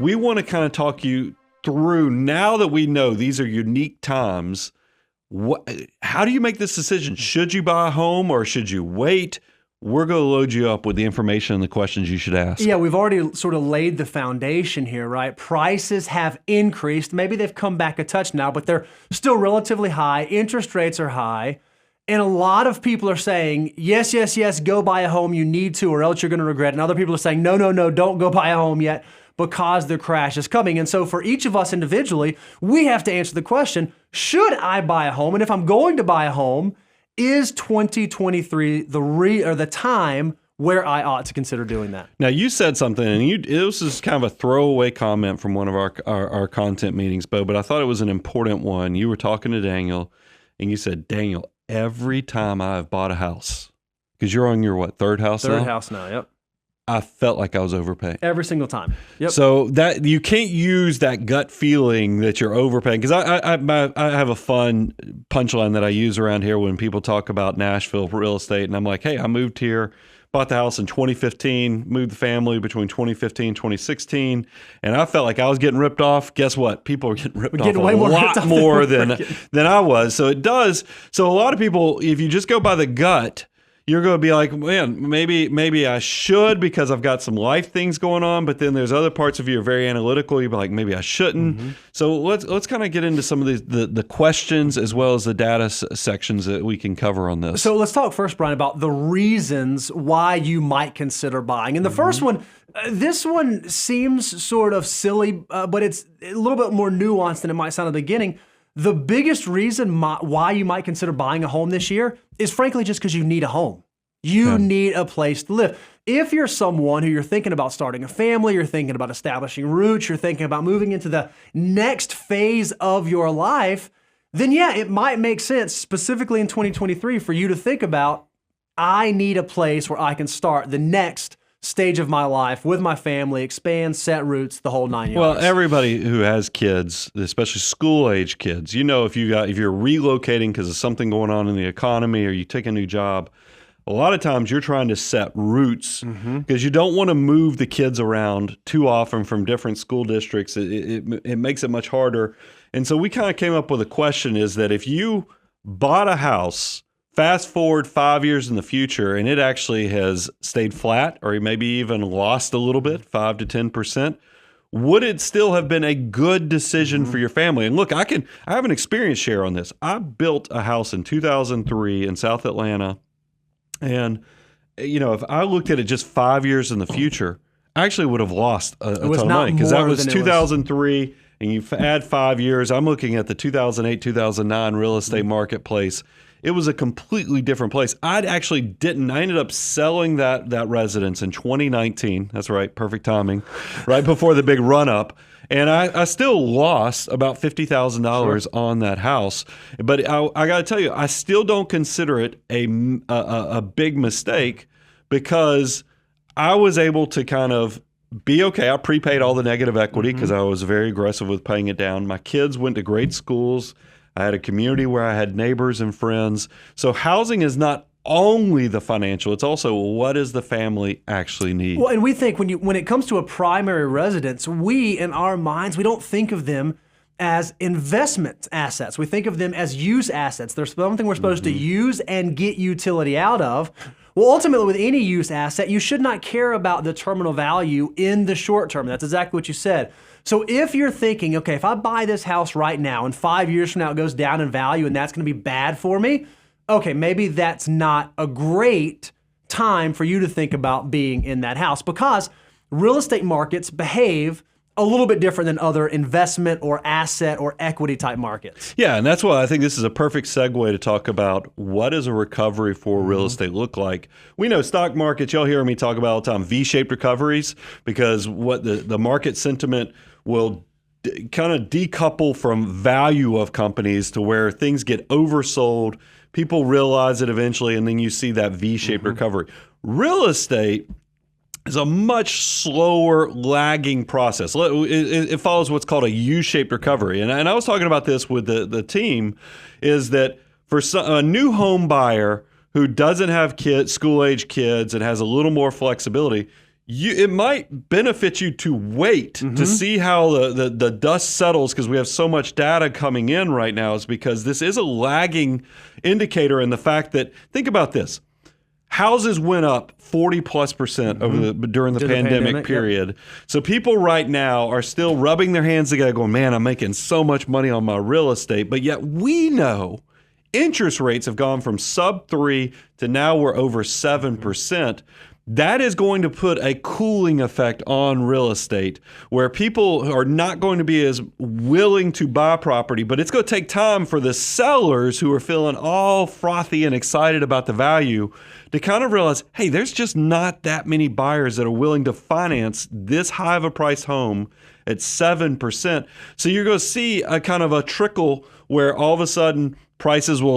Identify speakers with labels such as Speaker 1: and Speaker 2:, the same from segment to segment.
Speaker 1: we want to kind of talk you through, now that we know these are unique times, how do you make this decision? Should you buy a home or should you wait? We're going to load you up with the information and the questions you should ask.
Speaker 2: Yeah, we've already sort of laid the foundation here, right? Prices have increased. Maybe they've come back a touch now, but they're still relatively high. Interest rates are high. And a lot of people are saying, yes, yes, yes, go buy a home. You need to, or else you're going to regret it. And other people are saying, no, no, no, don't go buy a home yet because the crash is coming. And so for each of us individually, we have to answer the question, should I buy a home? And if I'm going to buy a home, is 2023 the time where I ought to consider doing that?
Speaker 1: Now, you said something, and this is kind of a throwaway comment from one of our content meetings, Bo, but I thought it was an important one. You were talking to Daniel, and you said, Daniel, every time I've bought a house, because you're on your, third house now?
Speaker 2: Third house now, yep.
Speaker 1: I felt like I was overpaying.
Speaker 2: Every single time. Yep.
Speaker 1: So that you can't use that gut feeling that you're overpaying. Because I have a fun punchline that I use around here when people talk about Nashville real estate. And I'm like, hey, I moved here, bought the house in 2015, moved the family between 2015 and 2016. And I felt like I was getting ripped off. Guess what? People are getting ripped off a lot more than I was. So it does. So a lot of people, if you just go by the gut, you're going to be like, man, maybe I should because I've got some life things going on. But then there's other parts of you are very analytical. You'll be like, maybe I shouldn't. Mm-hmm. So let's kind of get into some of the questions as well as the data sections that we can cover on this.
Speaker 2: So let's talk first, Brian, about the reasons why you might consider buying. And the first one, this one seems sort of silly, but it's a little bit more nuanced than it might sound at the beginning. The biggest reason why you might consider buying a home this year is frankly just because you need a home. You need a place to live. If you're someone who you're thinking about starting a family, you're thinking about establishing roots, you're thinking about moving into the next phase of your life, then yeah, it might make sense specifically in 2023 for you to think about, I need a place where I can start the next stage of my life with my family, expand, set roots, the whole 9 yards.
Speaker 1: Well, everybody who has kids, especially school-age kids, if you're relocating because of something going on in the economy or you take a new job, a lot of times you're trying to set roots because you don't want to move the kids around too often from different school districts. It makes it much harder. And so we kind of came up with a question is that if you bought a house, fast forward 5 years in the future, and it actually has stayed flat or maybe even lost a little bit, 5 to 10%, would it still have been a good decision for your family? And look, I have an experience share on this. I built a house in 2003 in South Atlanta. And, if I looked at it just 5 years in the future, I actually would have lost a ton of money because that was 2003. And you add 5 years, I'm looking at the 2008, 2009 real estate marketplace. It was a completely different place. I ended up selling that residence in 2019. That's right, perfect timing, right before the big run up. And I still lost about $50,000 on that house. But I got to tell you, I still don't consider it a big mistake because I was able to kind of be okay. I prepaid all the negative equity because I was very aggressive with paying it down. My kids went to great schools. I had a community where I had neighbors and friends. So housing is not only the financial, it's also what does the family actually need?
Speaker 2: Well, and we think when it comes to a primary residence, we in our minds, we don't think of them as investment assets. We think of them as use assets. There's something we're supposed to use and get utility out of. Well, ultimately, with any use asset, you should not care about the terminal value in the short term. That's exactly what you said. So if you're thinking, okay, if I buy this house right now and 5 years from now it goes down in value and that's going to be bad for me, okay, maybe that's not a great time for you to think about being in that house because real estate markets behave a little bit different than other investment or asset or equity type markets.
Speaker 1: Yeah, and that's why I think this is a perfect segue to talk about what does a recovery for real estate look like. We know stock markets, you'll hear me talk about all the time, V-shaped recoveries, because what the market sentiment will kind of decouple from value of companies to where things get oversold, people realize it eventually, and then you see that V-shaped recovery. Real estate is a much slower lagging process. It follows what's called a U-shaped recovery. And I was talking about this with the team, is that for a new home buyer who doesn't have school-age kids and has a little more flexibility, it might benefit you to wait to see how the dust settles, because we have so much data coming in right now, is because this is a lagging indicator in the fact that, think about this. Houses went up 40+% during the pandemic period. Yep. So people right now are still rubbing their hands together going, man, I'm making so much money on my real estate. But yet we know interest rates have gone from sub 3 to now we're over 7%. That is going to put a cooling effect on real estate, where people are not going to be as willing to buy property, but it's going to take time for the sellers who are feeling all frothy and excited about the value to kind of realize, hey, there's just not that many buyers that are willing to finance this high of a price home at 7%. So you're going to see a kind of a trickle where all of a sudden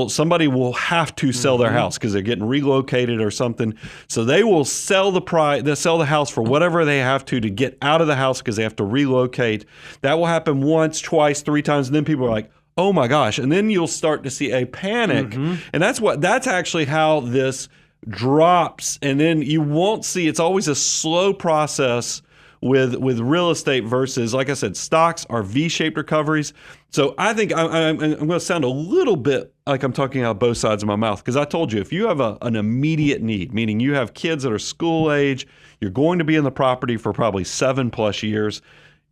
Speaker 1: somebody will have to sell their house because they're getting relocated or something. So they will sell they'll sell the house for whatever they have to get out of the house because they have to relocate. That will happen once, twice, 3 times, and then people are like, oh my gosh. And then you'll start to see a panic. And that's actually how this drops. And then you won't see, it's always a slow process with real estate versus, like I said, stocks are V-shaped recoveries. So I think I'm going to sound a little bit like I'm talking out both sides of my mouth, because I told you, if you have an immediate need, meaning you have kids that are school age, you're going to be in the property for probably 7+ years,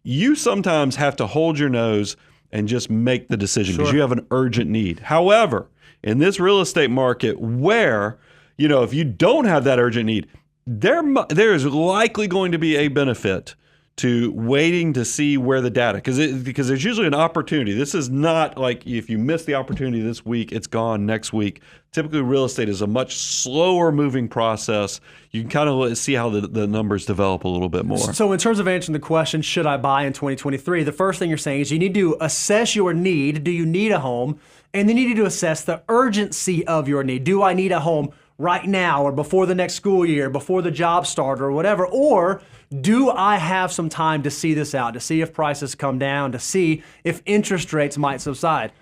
Speaker 1: you sometimes have to hold your nose and just make the decision because you have an urgent need. However, in this real estate market where, if you don't have that urgent need, there is likely going to be a benefit to waiting to see where the data, because there's usually an opportunity. This is not like if you miss the opportunity this week, it's gone next week. Typically, real estate is a much slower moving process. You can kind of see how the numbers develop a little bit more.
Speaker 2: So in terms of answering the question, should I buy in 2023? The first thing you're saying is you need to assess your need. Do you need a home? And then you need to assess the urgency of your need. Do I need a home right now or before the next school year, before the job start or whatever? Or do I have some time to see this out, to see if prices come down, to see if interest rates might subside?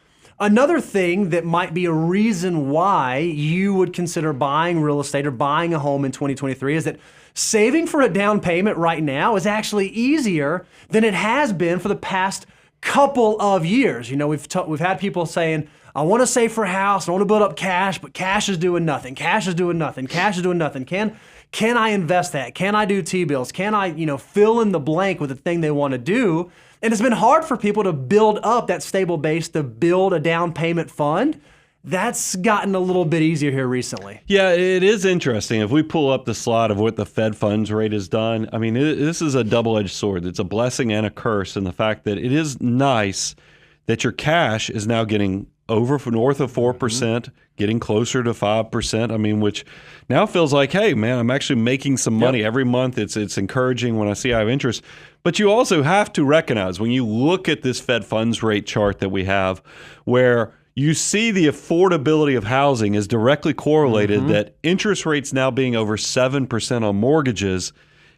Speaker 2: Another thing that might be a reason why you would consider buying real estate or buying a home in 2023 is that saving for a down payment right now is actually easier than it has been for the past couple of years. We've had people saying, I want to save for a house, I want to build up cash, but cash is doing nothing. Cash is doing nothing. Cash is doing nothing. Can I invest that? Can I do T-bills? Can I, fill in the blank with the thing they want to do? And it's been hard for people to build up that stable base, to build a down payment fund. That's gotten a little bit easier here recently.
Speaker 1: Yeah, it is interesting. If we pull up the slide of what the Fed funds rate has done, I mean, this is a double-edged sword. It's a blessing and a curse in the fact that it is nice that your cash is now getting north of 4%, getting closer to 5%. I mean, which now feels like, hey, man, I'm actually making some money every month. It's encouraging when I see I have interest. But you also have to recognize when you look at this Fed funds rate chart that we have, where you see the affordability of housing is directly correlated, that interest rates now being over 7% on mortgages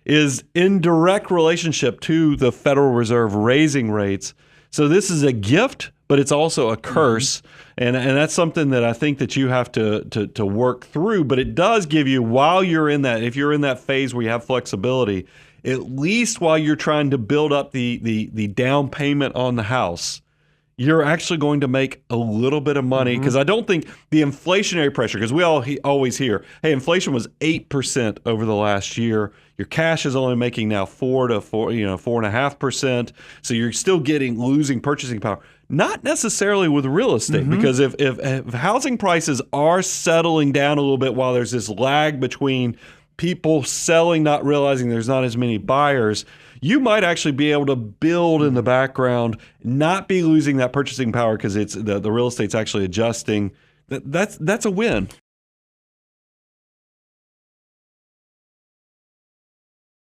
Speaker 1: is in direct relationship to the Federal Reserve raising rates. So this is a gift, but it's also a curse. And that's something that I think that you have to work through. But it does give you, while you're in that, if you're in that phase where you have flexibility, at least while you're trying to build up the down payment on the house, you're actually going to make a little bit of money. Because I don't think the inflationary pressure, because we always hear, hey, inflation was 8% over the last year. Your cash is only making now 4.5%. So you're still losing purchasing power. Not necessarily with real estate, because if housing prices are settling down a little bit while there's this lag between people selling, not realizing there's not as many buyers, you might actually be able to build in the background, not be losing that purchasing power because it's the real estate's actually adjusting. That's a win.